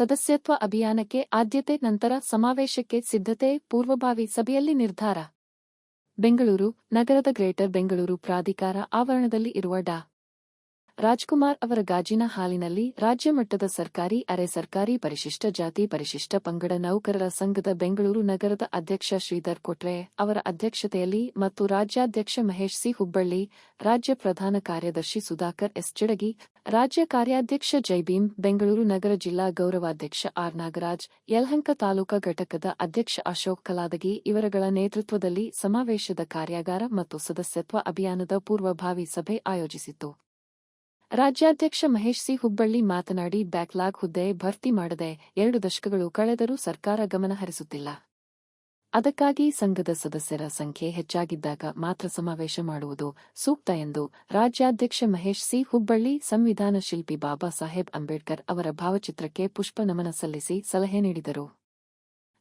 ಸದಸ್ಯತ್ವ ಅಭಿಯಾನಕ್ಕೆ ಆದ್ಯತೆ ನಂತರ ಸಮಾವೇಶಕ್ಕೆ ಸಿದ್ಧತೆ ಪೂರ್ವಭಾವಿ ಸಭೆಯಲ್ಲಿ ನಿರ್ಧಾರ. ಬೆಂಗಳೂರು ನಗರದ ಗ್ರೇಟರ್ ಬೆಂಗಳೂರು ಪ್ರಾಧಿಕಾರ ಆವರಣದಲ್ಲಿ ಇರುವ ಡಾ. ರಾಜ್ಕುಮಾರ್ ಅವರ ಗಾಜಿನ ಹಾಲಿನಲ್ಲಿ ರಾಜ್ಯ ಮಟ್ಟದ ಸರ್ಕಾರಿ ಅರೆ ಸರ್ಕಾರಿ ಪರಿಶಿಷ್ಟ ಜಾತಿ ಪರಿಶಿಷ್ಟ ಪಂಗಡ ನೌಕರರ ಸಂಘದ ಬೆಂಗಳೂರು ನಗರದ ಅಧ್ಯಕ್ಷ ಶ್ರೀಧರ್ ಕೊಟ್ರೆ ಅವರ ಅಧ್ಯಕ್ಷತೆಯಲ್ಲಿ ಮತ್ತು ರಾಜ್ಯಾಧ್ಯಕ್ಷ ಮಹೇಶ್ ಸಿ ಹುಬ್ಬಳ್ಳಿ, ರಾಜ್ಯ ಪ್ರಧಾನ ಕಾರ್ಯದರ್ಶಿ ಸುಧಾಕರ್ ಎಸ್ ಚಿಡಗಿ, ರಾಜ್ಯ ಕಾರ್ಯಾಧ್ಯಕ್ಷ ಜೈಭೀಮ್, ಬೆಂಗಳೂರು ನಗರ ಜಿಲ್ಲಾ ಗೌರವಾಧ್ಯಕ್ಷ ಆರ್ ನಾಗರಾಜ್, ಯಲಹಂಕ ತಾಲೂಕಾ ಘಟಕದ ಅಧ್ಯಕ್ಷ ಅಶೋಕ್ ಕಲಾದಗಿ ಇವರುಗಳ ನೇತೃತ್ವದಲ್ಲಿ ಸಮಾವೇಶದ ಕಾರ್ಯಾಗಾರ ಮತ್ತು ಸದಸ್ಯತ್ವ ಅಭಿಯಾನದ ಪೂರ್ವಭಾವಿ ಸಭೆ ಆಯೋಜಿಸಿತ್ತು. ರಾಜ್ಯಾಧ್ಯಕ್ಷ ಮಹೇಶ್ ಸಿ ಹುಬ್ಬಳ್ಳಿ ಮಾತನಾಡಿ, ಬ್ಯಾಕ್ಲಾಗ್ ಹುದ್ದೆ ಭರ್ತಿ ಮಾಡದೆ 2 ದಶಕಗಳು ಕಳೆದರೂ ಸರ್ಕಾರ ಗಮನ ಹರಿಸುತ್ತಿಲ್ಲ. ಅದಕ್ಕಾಗಿ ಸಂಘದ ಸದಸ್ಯರ ಸಂಖ್ಯೆ ಹೆಚ್ಚಾಗಿದ್ದಾಗ ಮಾತ್ರ ಸಮಾವೇಶ ಮಾಡುವುದು ಸೂಕ್ತ ಎಂದು ರಾಜ್ಯಾಧ್ಯಕ್ಷ ಮಹೇಶ್ ಸಿ ಹುಬ್ಬಳ್ಳಿ ಸಂವಿಧಾನ ಶಿಲ್ಪಿ ಬಾಬಾ ಸಾಹೇಬ್ ಅಂಬೇಡ್ಕರ್ ಅವರ ಭಾವಚಿತ್ರಕ್ಕೆ ಪುಷ್ಪ ನಮನ ಸಲ್ಲಿಸಿ ಸಲಹೆ ನೀಡಿದರು.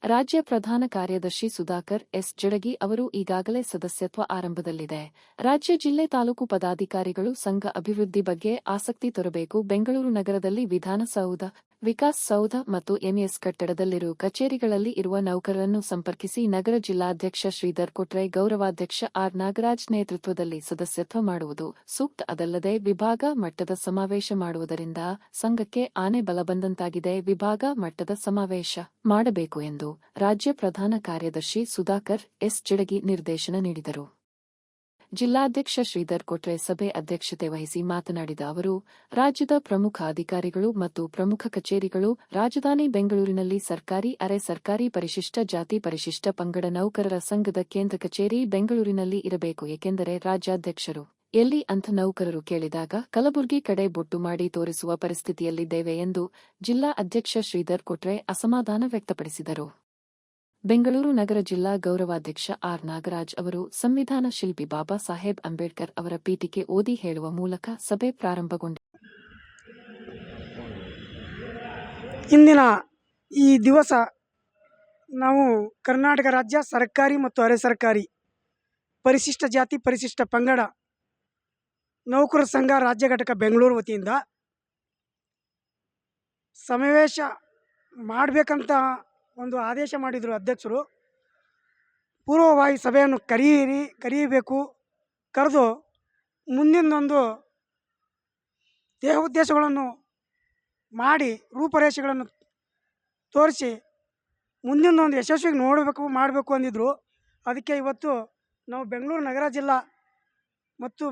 ರಾಜ್ಯ ಪ್ರಧಾನ ಕಾರ್ಯದರ್ಶಿ ಸುಧಾಕರ್ ಎಸ್ ಜಡಗಿ ಅವರು ಈಗಾಗಲೇ ಸದಸ್ಯತ್ವ ಆರಂಭದಲ್ಲಿದೆ. ರಾಜ್ಯ ಜಿಲ್ಲೆ ತಾಲೂಕು ಪದಾಧಿಕಾರಿಗಳು ಸಂಘ ಅಭಿವೃದ್ಧಿ ಬಗ್ಗೆ ಆಸಕ್ತಿ ತೋರಬೇಕು. ಬೆಂಗಳೂರು ನಗರದಲ್ಲಿ ವಿಧಾನಸೌಧ, ವಿಕಾಸ್ ಸೌಧ ಮತ್ತು ಎಂಎಸ್ ಕಟ್ಟಡದಲ್ಲಿರುವ ಕಚೇರಿಗಳಲ್ಲಿ ಇರುವ ನೌಕರರನ್ನು ಸಂಪರ್ಕಿಸಿ ನಗರ ಜಿಲ್ಲಾಧ್ಯಕ್ಷ ಶ್ರೀಧರ್ ಕೊಟ್ರೆ, ಗೌರವಾಧ್ಯಕ್ಷ ಆರ್ ನಾಗರಾಜ್ ನೇತೃತ್ವದಲ್ಲಿ ಸದಸ್ಯತ್ವ ಮಾಡುವುದು ಸೂಕ್ತ. ಅದಲ್ಲದೆ ವಿಭಾಗ ಮಟ್ಟದ ಸಮಾವೇಶ ಮಾಡುವುದರಿಂದ ಸಂಘಕ್ಕೆ ಆನೆ ಬಲ ಬಂದಂತಾಗಿದೆ. ವಿಭಾಗ ಮಟ್ಟದ ಸಮಾವೇಶ ಮಾಡಬೇಕು ಎಂದು ರಾಜ್ಯ ಪ್ರಧಾನ ಕಾರ್ಯದರ್ಶಿ ಸುಧಾಕರ್ ಎಸ್ ಚಿಡಗಿ ನಿರ್ದೇಶನ ನೀಡಿದರು. ಜಿಲ್ಲಾಧ್ಯಕ್ಷ ಶ್ರೀಧರ್ ಕೊಟ್ರೆ ಸಭೆ ಅಧ್ಯಕ್ಷತೆ ವಹಿಸಿ ಮಾತನಾಡಿದ ಅವರು, ರಾಜ್ಯದ ಪ್ರಮುಖ ಅಧಿಕಾರಿಗಳು ಮತ್ತು ಪ್ರಮುಖ ಕಚೇರಿಗಳು ರಾಜಧಾನಿ ಬೆಂಗಳೂರಿನಲ್ಲಿ ಸರ್ಕಾರಿ ಅರೆ ಸರ್ಕಾರಿ ಪರಿಶಿಷ್ಟ ಜಾತಿ ಪರಿಶಿಷ್ಟ ಪಂಗಡ ನೌಕರರ ಸಂಘದ ಕೇಂದ್ರ ಕಚೇರಿ ಬೆಂಗಳೂರಿನಲ್ಲಿ ಇರಬೇಕು. ಏಕೆಂದರೆ ರಾಜ್ಯಾಧ್ಯಕ್ಷರು ಎಲ್ಲಿ ಅಂತ ನೌಕರರು ಕೇಳಿದಾಗ ಕಲಬುರಗಿ ಕಡೆ ಬೊಟ್ಟು ಮಾಡಿ ತೋರಿಸುವ ಪರಿಸ್ಥಿತಿಯಲ್ಲಿದ್ದೇವೆ ಎಂದು ಜಿಲ್ಲಾ ಅಧ್ಯಕ್ಷ ಶ್ರೀಧರ್ ಕೊಟ್ರೆ ಅಸಮಾಧಾನ ವ್ಯಕ್ತಪಡಿಸಿದರು. ಬೆಂಗಳೂರು ನಗರ ಜಿಲ್ಲಾ ಗೌರವಾಧ್ಯಕ್ಷ ಆರ್ ನಾಗರಾಜ್ ಅವರು ಸಂವಿಧಾನ ಶಿಲ್ಪಿ ಬಾಬಾ ಸಾಹೇಬ್ ಅಂಬೇಡ್ಕರ್ ಅವರ ಪೀಠಿಕೆ ಓದಿ ಹೇಳುವ ಮೂಲಕ ಸಭೆ ಪ್ರಾರಂಭಗೊಂಡಿತು. ಇಂದಿನ ಈ ದಿವಸ ನಾವು ಕರ್ನಾಟಕ ರಾಜ್ಯ ಸರ್ಕಾರಿ ಮತ್ತು ಅರೆ ಸರ್ಕಾರಿ ಪರಿಶಿಷ್ಟ ಜಾತಿ ಪರಿಶಿಷ್ಟ ಪಂಗಡ ನೌಕರರ ಸಂಘ ರಾಜ್ಯ ಘಟಕ ಬೆಂಗಳೂರು ವತಿಯಿಂದ ಸಮಾವೇಶ ಮಾಡಬೇಕಂತ ಒಂದು ಆದೇಶ ಮಾಡಿದರು ಅಧ್ಯಕ್ಷರು. ಪೂರ್ವಭಾವಿ ಸಭೆಯನ್ನು ಕರೆಯಬೇಕು. ಕರೆದು ಮುಂದಿನದೊಂದು ದೇಹ ಉದ್ದೇಶಗಳನ್ನು ಮಾಡಿ ರೂಪರೇಷೆಗಳನ್ನು ತೋರಿಸಿ ಮುಂದಿನದೊಂದು ಯಶಸ್ವಿಗೆ ಮಾಡಬೇಕು ಅಂದಿದ್ರು. ಅದಕ್ಕೆ ಇವತ್ತು ನಾವು ಬೆಂಗಳೂರು ನಗರ ಜಿಲ್ಲಾ ಮತ್ತು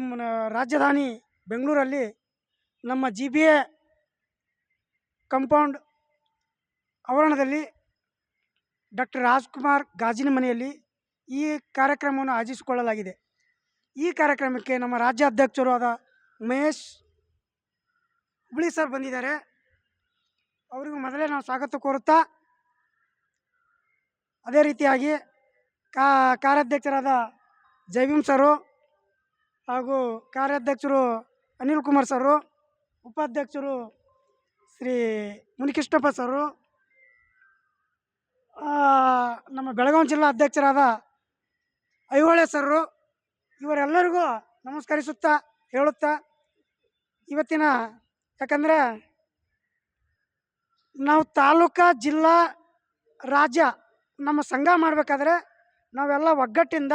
ರಾಜಧಾನಿ ಬೆಂಗಳೂರಲ್ಲಿ ನಮ್ಮ GBA ಕಾಂಪೌಂಡ್ ಆವರಣದಲ್ಲಿ ಡಾಕ್ಟರ್ ರಾಜ್ಕುಮಾರ್ ಗಾಜಿನ ಮನೆಯಲ್ಲಿ ಈ ಕಾರ್ಯಕ್ರಮವನ್ನು ಆಯೋಜಿಸಿಕೊಳ್ಳಲಾಗಿದೆ. ಈ ಕಾರ್ಯಕ್ರಮಕ್ಕೆ ನಮ್ಮ ರಾಜ್ಯಾಧ್ಯಕ್ಷರು ಆದ ಮಹೇಶ್ ಹುಬ್ಬಳ್ಳಿ ಸರ್ ಬಂದಿದ್ದಾರೆ. ಅವರಿಗೂ ಮೊದಲೇ ನಾವು ಸ್ವಾಗತ ಕೋರುತ್ತಾ, ಅದೇ ರೀತಿಯಾಗಿ ಕಾರ್ಯಾಧ್ಯಕ್ಷರಾದ ಜೈಭೀಮ್ ಸರು ಹಾಗೂ ಕಾರ್ಯಾಧ್ಯಕ್ಷರು ಅನಿಲ್ ಕುಮಾರ್ ಸರು, ಉಪಾಧ್ಯಕ್ಷರು ಶ್ರೀ ಮುನಿಕೃಷ್ಣಪ್ಪ ಸರು, ನಮ್ಮ ಬೆಳಗಾವಿ ಜಿಲ್ಲಾ ಅಧ್ಯಕ್ಷರಾದ ಐಹೊಳೆ ಸರು, ಇವರೆಲ್ಲರಿಗೂ ನಮಸ್ಕರಿಸುತ್ತಾ ಹೇಳುತ್ತಾ, ಇವತ್ತಿನ ಯಾಕಂದರೆ ನಾವು ತಾಲೂಕಾ ಜಿಲ್ಲಾ ರಾಜ್ಯ ನಮ್ಮ ಸಂಘ ಮಾಡಬೇಕಾದ್ರೆ ನಾವೆಲ್ಲ ಒಗ್ಗಟ್ಟಿಂದ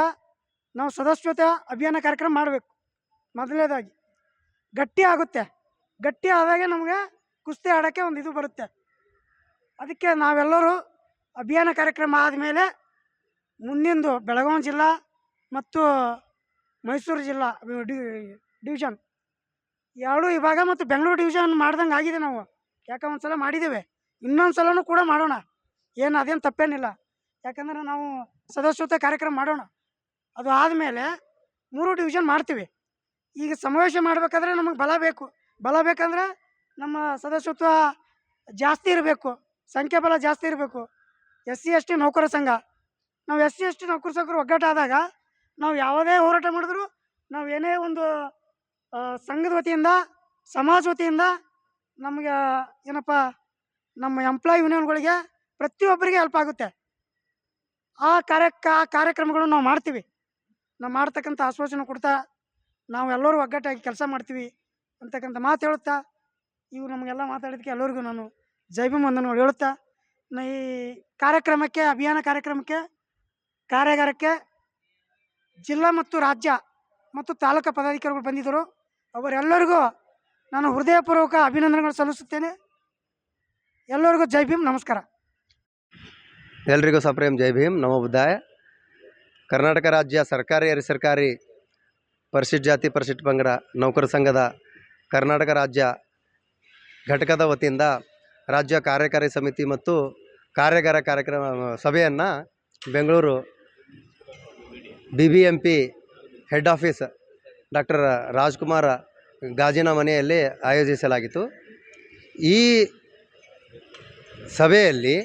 ನಾವು ಸದಸ್ಯತ್ವ ಅಭಿಯಾನ ಕಾರ್ಯಕ್ರಮ ಮಾಡಬೇಕು. ಮೊದಲನೇದಾಗಿ ಗಟ್ಟಿ ಆಗುತ್ತೆ. ಗಟ್ಟಿ ಆದಾಗೆ ನಮಗೆ ಕುಸ್ತಿ ಆಡೋಕ್ಕೆ ಒಂದು ಇದು ಬರುತ್ತೆ. ಅದಕ್ಕೆ ನಾವೆಲ್ಲರೂ ಅಭಿಯಾನ ಕಾರ್ಯಕ್ರಮ ಆದಮೇಲೆ ಮುಂದಿಂದು ಬೆಳಗಾವಿ ಜಿಲ್ಲಾ ಮತ್ತು ಮೈಸೂರು ಜಿಲ್ಲಾ ಡಿವಿಷನ್ 2 ವಿಭಾಗ ಮತ್ತು ಬೆಂಗಳೂರು ಡಿವಿಷನ್ ಮಾಡ್ದಂಗೆ ಆಗಿದೆ. ನಾವು ಯಾಕೆ ಒಂದು ಸಲ ಮಾಡಿದ್ದೇವೆ, ಇನ್ನೊಂದು ಸಲನೂ ಕೂಡ ಮಾಡೋಣ. ಅದೇನು ತಪ್ಪೇನಿಲ್ಲ. ಯಾಕಂದರೆ ನಾವು ಸದಸ್ಯತ್ವ ಕಾರ್ಯಕ್ರಮ ಮಾಡೋಣ. ಅದು ಆದಮೇಲೆ 3 ಡಿವಿಷನ್ ಮಾಡ್ತೀವಿ. ಈಗ ಸಮಾವೇಶ ಮಾಡಬೇಕಾದ್ರೆ ನಮಗೆ ಬಲ ಬೇಕು. ಬಲ ಬೇಕಂದರೆ ನಮ್ಮ ಸದಸ್ಯತ್ವ ಜಾಸ್ತಿ ಇರಬೇಕು, ಸಂಖ್ಯಾಬಲ ಜಾಸ್ತಿ ಇರಬೇಕು. SC/ST ನೌಕರ ಸಂಘ, ನಾವು SC/ST ನೌಕರ ಸಂಘರು ಒಗ್ಗಟ್ಟಾದಾಗ ನಾವು ಯಾವುದೇ ಹೋರಾಟ ಮಾಡಿದ್ರು, ನಾವು ಏನೇ ಒಂದು ಸಂಘದ ವತಿಯಿಂದ ಸಮಾಜ ವತಿಯಿಂದ ನಮಗೆ ಏನಪ್ಪ ನಮ್ಮ ಎಂಪ್ಲಾಯ್ ಯೂನಿಯನ್ಗಳಿಗೆ ಪ್ರತಿಯೊಬ್ಬರಿಗೆ ಹೆಲ್ಪ್ ಆಗುತ್ತೆ. ಆ ಕಾರ್ಯಕ್ರಮಗಳನ್ನು ನಾವು ಮಾಡ್ತೀವಿ. ನಾವು ಮಾಡ್ತಕ್ಕಂಥ ಆಶ್ವಾಸನೆ ಕೊಡ್ತಾ ನಾವು ಎಲ್ಲರೂ ಒಗ್ಗಟ್ಟಾಗಿ ಕೆಲಸ ಮಾಡ್ತೀವಿ ಅಂತಕ್ಕಂಥ ಮಾತು ಹೇಳುತ್ತಾ, ಇವು ನಮಗೆಲ್ಲ ಮಾತಾಡೋದಕ್ಕೆ ಎಲ್ಲರಿಗೂ ನಾನು ಜೈ ಭೀಮ್ ವಂದನೆಗಳು ಹೇಳುತ್ತಾ ಈ ಕಾರ್ಯಕ್ರಮಕ್ಕೆ ಅಭಿಯಾನ ಕಾರ್ಯಾಗಾರಕ್ಕೆ ಜಿಲ್ಲಾ ಮತ್ತು ರಾಜ್ಯ ಮತ್ತು ತಾಲೂಕು ಪದಾಧಿಕಾರಿಗಳು ಬಂದಿದ್ದರು. ಅವರೆಲ್ಲರಿಗೂ ನಾನು ಹೃದಯಪೂರ್ವಕ ಅಭಿನಂದನೆಗಳು ಸಲ್ಲಿಸುತ್ತೇನೆ. ಎಲ್ಲರಿಗೂ ಜೈ ಭೀಮ್, ನಮಸ್ಕಾರ. ಎಲ್ರಿಗೂ ಸಪ್ರೇಮ್ ಜೈ ಭೀಮ್, ನಮೋ ಬುದ್ಧಾಯ. ಕರ್ನಾಟಕ ರಾಜ್ಯ ಸರ್ಕಾರಿ ಅರೆ ಸರ್ಕಾರಿ ಪರಿಶಿಷ್ಟ ಜಾತಿ ಪರಿಶಿಷ್ಟ ಪಂಗಡ ನೌಕರ ಸಂಘದ ಕರ್ನಾಟಕ ರಾಜ್ಯ ಘಟಕದ ವತಿಯಿಂದ ರಾಜ್ಯ ಕಾರ್ಯಕಾರಿ ಸಮಿತಿ ಮತ್ತು ಕಾರ್ಯಾಗಾರ ಕಾರ್ಯಕ್ರಮ ಸಭೆಯನ್ನು Bengaluru BBMP head office doctor Rajkumar ಗಾಜಿನ ಮನೆಯಲ್ಲಿ ಆಯೋಜಿಸಲಾಗಿತ್ತು. ಈ ಸಭೆಯಲ್ಲಿ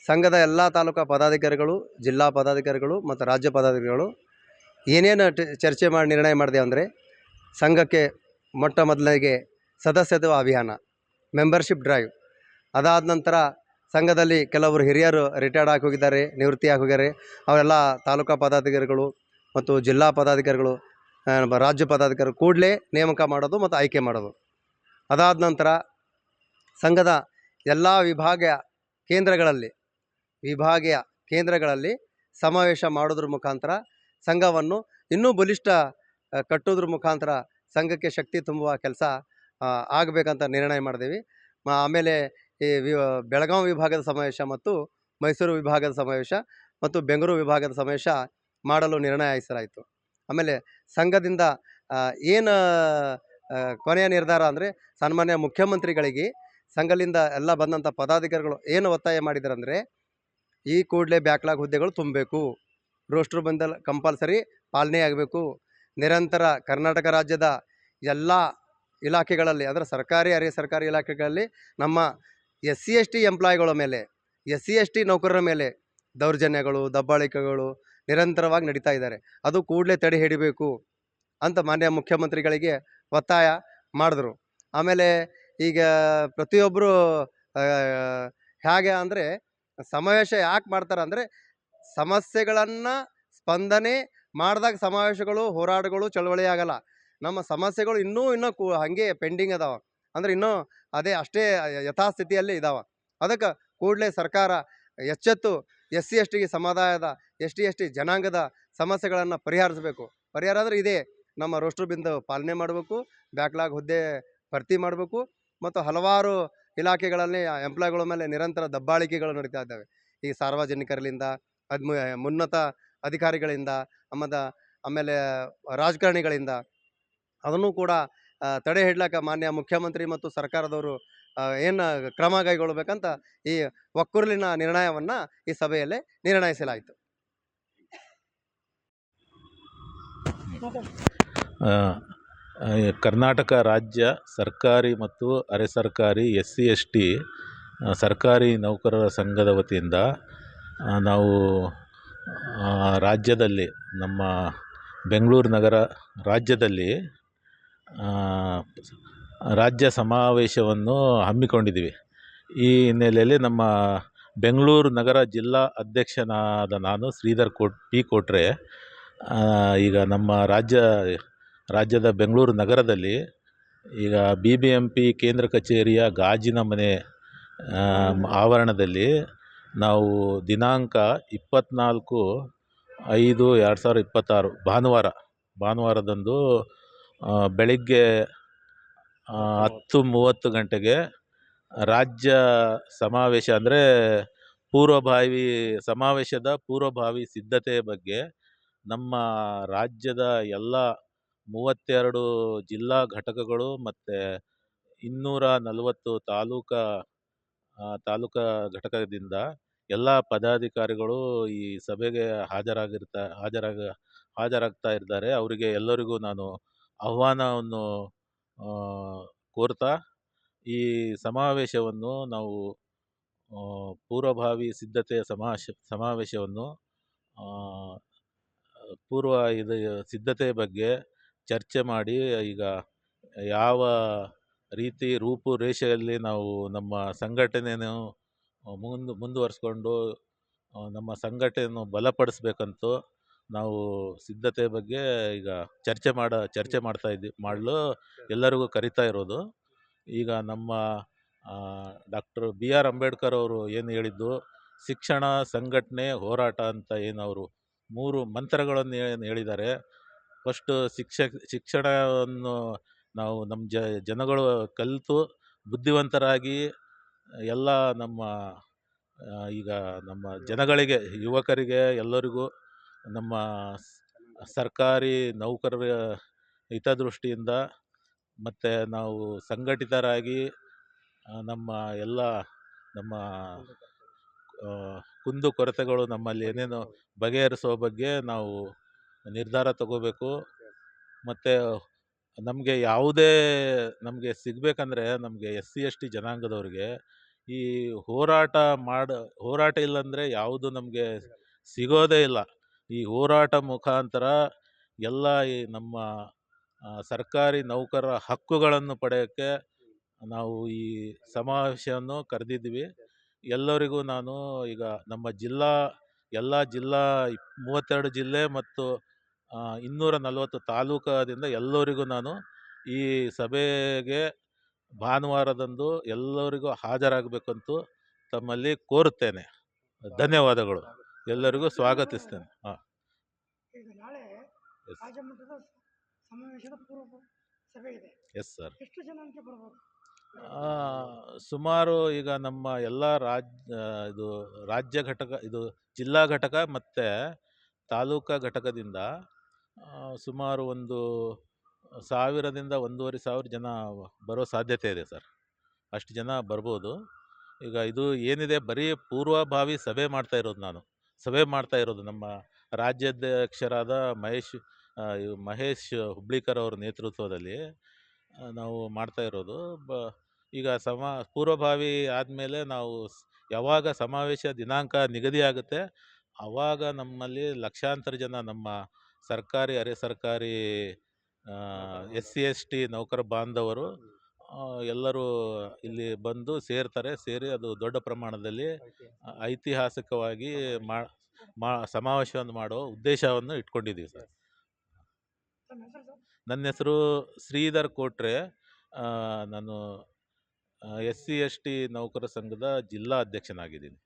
ಸಂಘದ ಎಲ್ಲ ತಾಲೂಕಾ ಪದಾಧಿಕಾರಿಗಳು, ಜಿಲ್ಲಾ ಪದಾಧಿಕಾರಿಗಳು ಮತ್ತು ರಾಜ್ಯ ಪದಾಧಿಕಾರಿಗಳು ಏನೇನು ಚರ್ಚೆ ಮಾಡಿ ನಿರ್ಣಯ ಮಾಡಿದೆ ಅಂದರೆ, ಸಂಘಕ್ಕೆ ಮೊಟ್ಟ ಮೊದಲಿಗೆ ಸದಸ್ಯತ್ವ ಅಭಿಯಾನ, ಮೆಂಬರ್ಶಿಪ್ ಡ್ರೈವ್. ಅದಾದ ನಂತರ ಸಂಘದಲ್ಲಿ ಕೆಲವರು ಹಿರಿಯರು ರಿಟೈರ್ಡ್ ಆಗಿ ಹೋಗಿದ್ದಾರೆ, ನಿವೃತ್ತಿ ಆಗಿ ಹೋಗಿದ್ದಾರೆ. ಅವರೆಲ್ಲ ತಾಲೂಕಾ ಪದಾಧಿಕಾರಿಗಳು ಮತ್ತು ಜಿಲ್ಲಾ ಪದಾಧಿಕಾರಿಗಳು, ರಾಜ್ಯ ಪದಾಧಿಕಾರಿಗಳು ಕೂಡಲೇ ನೇಮಕ ಮಾಡೋದು ಮತ್ತು ಆಯ್ಕೆ ಮಾಡೋದು. ಅದಾದ ನಂತರ ಸಂಘದ ಎಲ್ಲ ವಿಭಾಗೀಯ ಕೇಂದ್ರಗಳಲ್ಲಿ ಸಮಾವೇಶ ಮಾಡೋದ್ರ ಮುಖಾಂತರ ಸಂಘವನ್ನು ಇನ್ನೂ ಬಲಿಷ್ಠ ಕಟ್ಟೋದ್ರ ಮುಖಾಂತರ ಸಂಘಕ್ಕೆ ಶಕ್ತಿ ತುಂಬುವ ಕೆಲಸ ಆಗಬೇಕಂತ ನಿರ್ಣಯ ಮಾಡಿದ್ದೀವಿ. ಆಮೇಲೆ ಈ ಬೆಳಗಾವಿ ವಿಭಾಗದ ಸಮಾವೇಶ ಮತ್ತು ಮೈಸೂರು ವಿಭಾಗದ ಸಮಾವೇಶ ಮತ್ತು ಬೆಂಗಳೂರು ವಿಭಾಗದ ಸಮಾವೇಶ ಮಾಡಲು ನಿರ್ಣಯಿಸಲಾಯಿತು. ಆಮೇಲೆ ಸಂಘದಿಂದ ಏನು ಕೊನೆಯ ನಿರ್ಧಾರ ಅಂದರೆ, ಸನ್ಮಾನ್ಯ ಮುಖ್ಯಮಂತ್ರಿಗಳಿಗೆ ಸಂಘದಿಂದ ಎಲ್ಲ ಬಂದಂಥ ಪದಾಧಿಕಾರಿಗಳು ಏನು ಒತ್ತಾಯ ಮಾಡಿದಾರಂದರೆ, ಈ ಕೂಡಲೇ ಬ್ಯಾಕ್ಲಾಗ್ ಹುದ್ದೆಗಳು ತುಂಬಬೇಕು, ರೋಸ್ಟ್ರು ಬಂದಲ್ಲಿ ಕಂಪಲ್ಸರಿ ಪಾಲನೆ ಆಗಬೇಕು, ನಿರಂತರ ಕರ್ನಾಟಕ ರಾಜ್ಯದ ಎಲ್ಲ ಇಲಾಖೆಗಳಲ್ಲಿ, ಅಂದರೆ ಸರ್ಕಾರಿ ಅರೆ ಸರ್ಕಾರಿ ಇಲಾಖೆಗಳಲ್ಲಿ ನಮ್ಮ SC/ST ಎಂಪ್ಲಾಯಿಗಳ ಮೇಲೆ, SC/ST ನೌಕರರ ಮೇಲೆ ದೌರ್ಜನ್ಯಗಳು, ದಬ್ಬಾಳಿಕೆಗಳು ನಿರಂತರವಾಗಿ ನಡೀತಾ ಇದ್ದಾರೆ. ಅದು ಕೂಡಲೇ ತಡೆ ಹಿಡಿಬೇಕು ಅಂತ ಮಾನ್ಯ ಮುಖ್ಯಮಂತ್ರಿಗಳಿಗೆ ಒತ್ತಾಯ ಮಾಡಿದ್ರು. ಆಮೇಲೆ ಈಗ ಪ್ರತಿಯೊಬ್ಬರು ಹೇಗೆ ಅಂದರೆ, ಸಮಾವೇಶ ಯಾಕೆ ಮಾಡ್ತಾರೆ ಅಂದರೆ, ಸಮಸ್ಯೆಗಳನ್ನು ಸ್ಪಂದನೆ ಮಾಡಿದಾಗ ಸಮಾವೇಶಗಳು, ಹೋರಾಟಗಳು, ಚಳವಳಿ ಆಗಲ್ಲ. ನಮ್ಮ ಸಮಸ್ಯೆಗಳು ಇನ್ನೂ ಹಾಗೆ ಪೆಂಡಿಂಗ್ ಅದಾವೆ, ಅಂದರೆ ಇನ್ನೂ ಅಷ್ಟೇ ಯಥಾಸ್ಥಿತಿಯಲ್ಲಿ ಇದ್ದಾವೆ. ಅದಕ್ಕೆ ಕೂಡಲೇ ಸರ್ಕಾರ ಎಚ್ಚೆತ್ತು SC/ST ಸಮುದಾಯದ ST/ST ಜನಾಂಗದ ಸಮಸ್ಯೆಗಳನ್ನು ಪರಿಹರಿಸಬೇಕು. ಪರಿಹಾರ ಅಂದರೆ ಇದೇ, ನಮ್ಮ ರೋಸ್ಟ್ರು ಬಿಂದು ಪಾಲನೆ ಮಾಡಬೇಕು, ಬ್ಯಾಕ್ಲಾಗ್ ಹುದ್ದೆ ಭರ್ತಿ ಮಾಡಬೇಕು ಮತ್ತು ಹಲವಾರು ಇಲಾಖೆಗಳಲ್ಲಿ ಎಂಪ್ಲಾಯ್ಗಳ ಮೇಲೆ ನಿರಂತರ ದಬ್ಬಾಳಿಕೆಗಳು ನಡೀತಾ ಇದ್ದಾವೆ. ಈ ಸಾರ್ವಜನಿಕರಿಂದ, ಉನ್ನತ ಅಧಿಕಾರಿಗಳಿಂದ, ಆಮೇಲೆ ರಾಜಕಾರಣಿಗಳಿಂದ. ಅದನ್ನು ಕೂಡ ತಡೆ ಹಿಡ್ಲಿಕ್ಕೆ ಮಾನ್ಯ ಮುಖ್ಯಮಂತ್ರಿ ಮತ್ತು ಸರ್ಕಾರದವರು ಏನು ಕ್ರಮ ಕೈಗೊಳ್ಳಬೇಕಂತ ಈ ಒಕ್ಕೂರಲಿನ ನಿರ್ಣಯವನ್ನು ಈ ಸಭೆಯಲ್ಲಿ ನಿರ್ಣಯಿಸಲಾಯಿತು. ಕರ್ನಾಟಕ ರಾಜ್ಯ ಸರ್ಕಾರಿ ಮತ್ತು ಅರೆ ಸರ್ಕಾರಿ SC/ST ಸರ್ಕಾರಿ ನೌಕರರ ಸಂಘದ ವತಿಯಿಂದ ನಾವು ರಾಜ್ಯದಲ್ಲಿ, ನಮ್ಮ ಬೆಂಗಳೂರು ನಗರ ರಾಜ್ಯದಲ್ಲಿ ರಾಜ್ಯ ಸಮಾವೇಶವನ್ನು ಹಮ್ಮಿಕೊಂಡಿದ್ದೀವಿ. ಈ ಹಿನ್ನೆಲೆಯಲ್ಲಿ ನಮ್ಮ ಬೆಂಗಳೂರು ನಗರ ಜಿಲ್ಲಾ ಅಧ್ಯಕ್ಷನಾದ ನಾನು ಶ್ರೀಧರ್ P. ಕೋಟ್ರೆ ಈಗ ನಮ್ಮ ರಾಜ್ಯದ ಬೆಂಗಳೂರು ನಗರದಲ್ಲಿ ಈಗ BBMP ಕೇಂದ್ರ ಕಚೇರಿಯ ಗಾಜಿನ ಮನೆ ಆವರಣದಲ್ಲಿ ನಾವು ದಿನಾಂಕ 24/5/2026 ಭಾನುವಾರದಂದು ಬೆಳಿಗ್ಗೆ 10:30 ಗಂಟೆಗೆ ರಾಜ್ಯ ಸಮಾವೇಶ, ಅಂದರೆ ಸಮಾವೇಶದ ಪೂರ್ವಭಾವಿ ಸಿದ್ಧತೆಯ ಬಗ್ಗೆ ನಮ್ಮ ರಾಜ್ಯದ ಎಲ್ಲ 32 ಜಿಲ್ಲಾ ಘಟಕಗಳು ಮತ್ತು 240 ತಾಲೂಕಾ ಘಟಕದಿಂದ ಎಲ್ಲ ಪದಾಧಿಕಾರಿಗಳು ಈ ಸಭೆಗೆ ಹಾಜರಾಗ್ತಾ ಇದ್ದಾರೆ. ಅವರಿಗೆ ಎಲ್ಲರಿಗೂ ನಾನು ಆಹ್ವಾನವನ್ನು ಕೋರ್ತಾ, ಈ ಸಮಾವೇಶವನ್ನು ನಾವು ಪೂರ್ವಭಾವಿ ಸಿದ್ಧತೆಯ ಸಮಾವೇಶವನ್ನು ಸಿದ್ಧತೆಯ ಬಗ್ಗೆ ಚರ್ಚೆ ಮಾಡಿ, ಈಗ ಯಾವ ರೀತಿ ರೂಪುರೇಷೆಯಲ್ಲಿ ನಾವು ನಮ್ಮ ಸಂಘಟನೆಯನ್ನು ಮುಂದುವರಿಸ್ಕೊಂಡು ನಮ್ಮ ಸಂಘಟನೆಯನ್ನು ಬಲಪಡಿಸ್ಬೇಕಂತೂ ನಾವು ಸಿದ್ಧತೆ ಬಗ್ಗೆ ಈಗ ಚರ್ಚೆ ಮಾಡಲು ಎಲ್ಲರಿಗೂ ಕರಿತಾ ಇರೋದು. ಈಗ ನಮ್ಮ ಡಾಕ್ಟರ್ ಬಿ ಆರ್ ಅಂಬೇಡ್ಕರ್ ಅವರು ಏನು ಹೇಳಿದ್ದು, ಶಿಕ್ಷಣ, ಸಂಘಟನೆ, ಹೋರಾಟ ಅಂತ ಏನು ಅವರು 3 ಮಂತ್ರಗಳನ್ನು ಏನು ಹೇಳಿದ್ದಾರೆ. ಫಸ್ಟು ಶಿಕ್ಷಣವನ್ನು ನಾವು ನಮ್ಮ ಜನಗಳು ಕಲಿತು ಬುದ್ಧಿವಂತರಾಗಿ ಎಲ್ಲ ನಮ್ಮ ಈಗ ನಮ್ಮ ಜನಗಳಿಗೆ, ಯುವಕರಿಗೆ ಎಲ್ಲರಿಗೂ ನಮ್ಮ ಸರ್ಕಾರಿ ನೌಕರರ ಹಿತದೃಷ್ಟಿಯಿಂದ ಮತ್ತು ನಾವು ಸಂಘಟಿತರಾಗಿ ನಮ್ಮ ಎಲ್ಲ ನಮ್ಮ ಕುಂದುಕೊರತೆಗಳು ನಮ್ಮಲ್ಲಿ ಏನೇನು ಬಗೆಹರಿಸೋ ಬಗ್ಗೆ ನಾವು ನಿರ್ಧಾರ ತಗೋಬೇಕು. ಮತ್ತು ನಮಗೆ ಸಿಗಬೇಕಂದ್ರೆ ನಮಗೆ SC/ST ಜನಾಂಗದವ್ರಿಗೆ ಈ ಹೋರಾಟ ಇಲ್ಲಾಂದರೆ ಯಾವುದು ನಮಗೆ ಸಿಗೋದೇ ಇಲ್ಲ. ಈ ಹೋರಾಟ ಮುಖಾಂತರ ಎಲ್ಲ ಈ ನಮ್ಮ ಸರ್ಕಾರಿ ನೌಕರರ ಹಕ್ಕುಗಳನ್ನು ಪಡೆಯೋಕ್ಕೆ ನಾವು ಈ ಸಮಾವೇಶವನ್ನು ಕರೆದಿದ್ವಿ. ಎಲ್ಲರಿಗೂ ನಾನು ಈಗ ನಮ್ಮ ಎಲ್ಲ ಜಿಲ್ಲಾ 32 ಜಿಲ್ಲೆ ಮತ್ತು 240 ತಾಲೂಕಾದಿಂದ ಎಲ್ಲರಿಗೂ ನಾನು ಈ ಸಭೆಗೆ ಭಾನುವಾರದಂದು ಎಲ್ಲರಿಗೂ ಹಾಜರಾಗಬೇಕಂತೂ ತಮ್ಮಲ್ಲಿ ಕೋರುತ್ತೇನೆ. ಧನ್ಯವಾದಗಳು. ಎಲ್ಲರಿಗೂ ಸ್ವಾಗತಿಸ್ತೇನೆ. ಈಗ ನಾಳೆ ಎಸ್ ರಾಜ್ಯ ಮಟ್ಟದ ಸಮಾವೇಶದ ಪೂರ್ವ ಸಭೆ ಇದೆ. Yes sir. ಎಷ್ಟು ಜನಕ್ಕೆ ಬರ್ಬೋದು? ಸುಮಾರು ಈಗ ನಮ್ಮ ಎಲ್ಲ ಇದು ರಾಜ್ಯ ಘಟಕ, ಇದು ಜಿಲ್ಲಾ ಘಟಕ ಮತ್ತು ತಾಲೂಕಾ ಘಟಕದಿಂದ ಸುಮಾರು ಒಂದು 1000ದಿಂದ 1500 ಜನ ಬರೋ ಸಾಧ್ಯತೆ ಇದೆ ಸರ್. ಅಷ್ಟು ಜನ ಬರ್ಬೋದು. ಈಗ ಇದು ಏನಿದೆ, ಬರೀ ಪೂರ್ವಭಾವಿ ಸಭೆ ಮಾಡ್ತಾ ಇರೋದು ನಮ್ಮ ರಾಜ್ಯಾಧ್ಯಕ್ಷರಾದ ಮಹೇಶ್ ಹುಬ್ಳಿಕರ್ ಅವರ ನೇತೃತ್ವದಲ್ಲಿ ನಾವು ಮಾಡ್ತಾ ಇರೋದು. ಈಗ ಪೂರ್ವಭಾವಿ ಆದಮೇಲೆ ನಾವು ಯಾವಾಗ ಸಮಾವೇಶ ದಿನಾಂಕ ನಿಗದಿ ಆಗುತ್ತೆ ಆವಾಗ ನಮ್ಮಲ್ಲಿ ಲಕ್ಷಾಂತರ ಜನ ನಮ್ಮ ಸರ್ಕಾರಿ, ಅರೆ ಸರ್ಕಾರಿ, SC/ST ನೌಕರ ಬಾಂಧವರು ಎಲ್ಲರೂ ಇಲ್ಲಿ ಬಂದು ಸೇರಿ ಅದು ದೊಡ್ಡ ಪ್ರಮಾಣದಲ್ಲಿ ಐತಿಹಾಸಿಕವಾಗಿ ಸಮಾವೇಶವನ್ನು ಮಾಡೋ ಉದ್ದೇಶವನ್ನು ಇಟ್ಕೊಂಡಿದ್ದೀವಿ ಸರ್. ನನ್ನ ಹೆಸರು ಶ್ರೀಧರ್ ಕೋಟ್ರೆ. ನಾನು SC/ST ನೌಕರ ಸಂಘದ ಜಿಲ್ಲಾ ಅಧ್ಯಕ್ಷನಾಗಿದ್ದೀನಿ,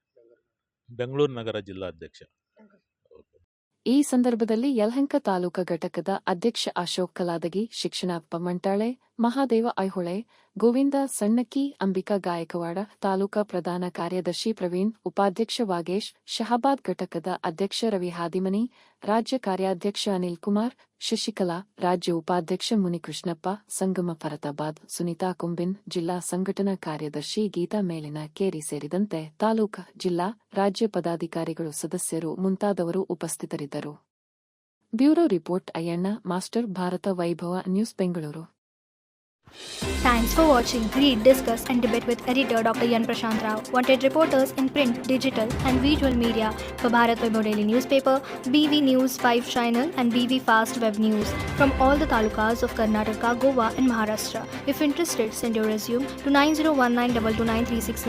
ಬೆಂಗಳೂರು ನಗರ ಜಿಲ್ಲಾ ಅಧ್ಯಕ್ಷ. ಈ ಸಂದರ್ಭದಲ್ಲಿ ಯಲಹಂಕ ತಾಲೂಕಾ ಘಟಕದ ಅಧ್ಯಕ್ಷ ಅಶೋಕ್ ಕಲಾದಗಿ, ಶಿಕ್ಷಣಪ್ಪ ಮಂಟಾಳೆ, ಮಹಾದೇವ ಐಹೊಳೆ, ಗೋವಿಂದ ಸಣ್ಣಕ್ಕಿ, ಅಂಬಿಕಾ ಗಾಯಕವಾಡ, ತಾಲೂಕಾ ಪ್ರಧಾನ ಕಾರ್ಯದರ್ಶಿ ಪ್ರವೀಣ್, ಉಪಾಧ್ಯಕ್ಷ ವಾಗೇಶ್, ಶಹಾಬಾದ್ ಘಟಕದ ಅಧ್ಯಕ್ಷ ರವಿ ಹಾದಿಮನಿ, ರಾಜ್ಯ ಕಾರ್ಯಾಧ್ಯಕ್ಷ ಅನಿಲ್ ಕುಮಾರ್, ಶಶಿಕಲಾ, ರಾಜ್ಯ ಉಪಾಧ್ಯಕ್ಷ ಮುನಿಕೃಷ್ಣಪ್ಪ, ಸಂಗಮ ಫರತಾಬಾದ್, ಸುನೀತಾ ಕುಂಬಿನ್, ಜಿಲ್ಲಾ ಸಂಘಟನಾ ಕಾರ್ಯದರ್ಶಿ ಗೀತಾ ಮೇಲಿನ ಕೇರಿ ಸೇರಿದಂತೆ ತಾಲೂಕಾ, ಜಿಲ್ಲಾ, ರಾಜ್ಯ ಪದಾಧಿಕಾರಿಗಳು, ಸದಸ್ಯರು ಮುಂತಾದವರು ಉಪಸ್ಥಿತರಿದ್ದರು. Bureau report Ayyanna master, Bharat Vaibhav news, Bengaluru. Thanks for watching. Read, discuss and debate with editor Dr. Yan Prashant Rao. Wanted reporters in print, digital and visual media for Bharat Vaibhav Daily Newspaper, BV News 5 Channel and BV Fast Web News from all the talukas of Karnataka, Goa and Maharashtra. If interested, send your resume to 9019229369.